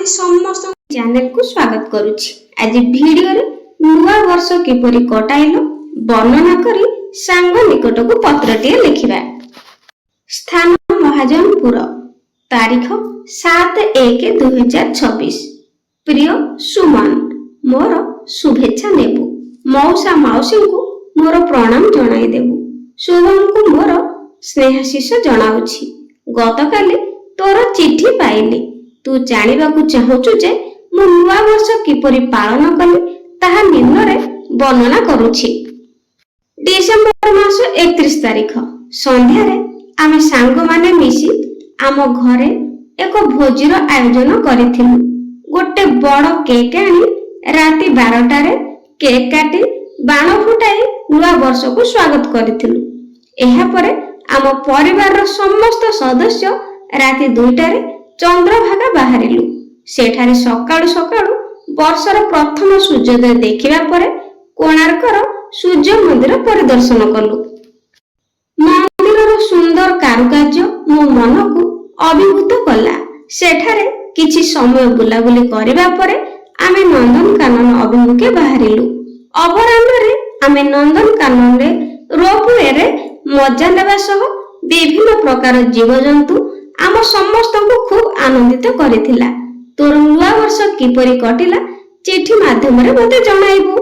समस्त चैनल को स्वागत करुछि। आज वीडियो रे नुआ वर्ष किपरि कटाइलो वर्णना करी सांग निकट को पत्रटिए लिखिबा। स्थान महाजनपुर, तारीख 7/1/2026। प्रिय सुमन, मोर शुभेच्छा नेबु। मौसा माउसी को मोर प्रणाम जणाई देबु। शुभम को मोर स्नेहाशीष जणाउछि। गतकाली तोर चिठी पाइली। तू जानिबाकू चाहूचु जे मु नुआ वर्ष किपरि पालन कली ताहा निम्ନରେ वर्णना करुछि। डिसेंबर मास 31 तारीख संध्यारे आमे सांग माने मिसी आम घरे एक भोजीर आयोजन करिथिलु। गोटे बड़ केक आनी राति 12 रे केक काटी बाण फुटाई नुआ वर्ष को स्वागत करिथिलु। एहा परे आम परिवार समस्त सदस्य राति 2 रे चंद्रभागा बाहरिलु। सेठारे सकाळु सकाळु वर्षर प्रथम सूर्योदय देखिबा परे कोणार्कर सूर्य मंदिर परिदर्शन कलु। मंदिरर सुंदर कारुकार्य मो मन को अभिभूत कला। सेठारे किछि समय बुलाबुली करिबा परे आमे नंदनकानन अभिमुखे बाहरिलु। अपराह्ନରେ आमे नंदनकानन रे रोपवे रे मजा नेबा सह विभिन्न प्रकार जीवजंतु आम समस्त को खूब आनंदित करिथिला। तोर नुआ वर्ष किपरि कटिला चिठी माध्यम रे मते जणाइबु।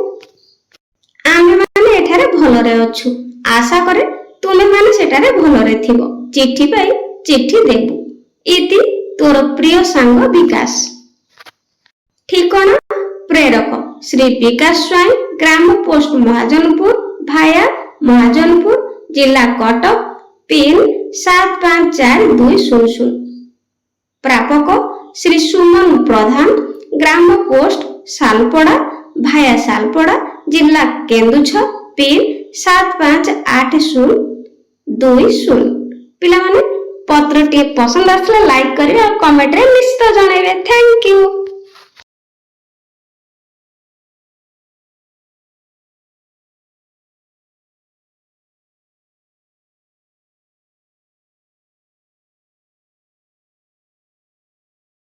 आमे माने एठारे भलरे अछु। आशा करे तुमे माने सेठारे भलरे थिबो। चिठी पाई चिठी देबु। इति तोर प्रिय सांग विकास। ठिकाना प्रेरक श्री विकास स्वाई, ग्राम पोस्ट महाजनपुर, भाया महाजनपुर, जिला कटक, पिन 754200। प्रापक श्री सुमन प्रधान, ग्राम पोस्ट सालपड़ा, भाया सालपड़ा, जिला केन्दुझर, पिन 758020। पिला माने पत्रटी पसंद आसला लाइक करिवे और कमेंट रे निश्चित जणाइबे। Thank you.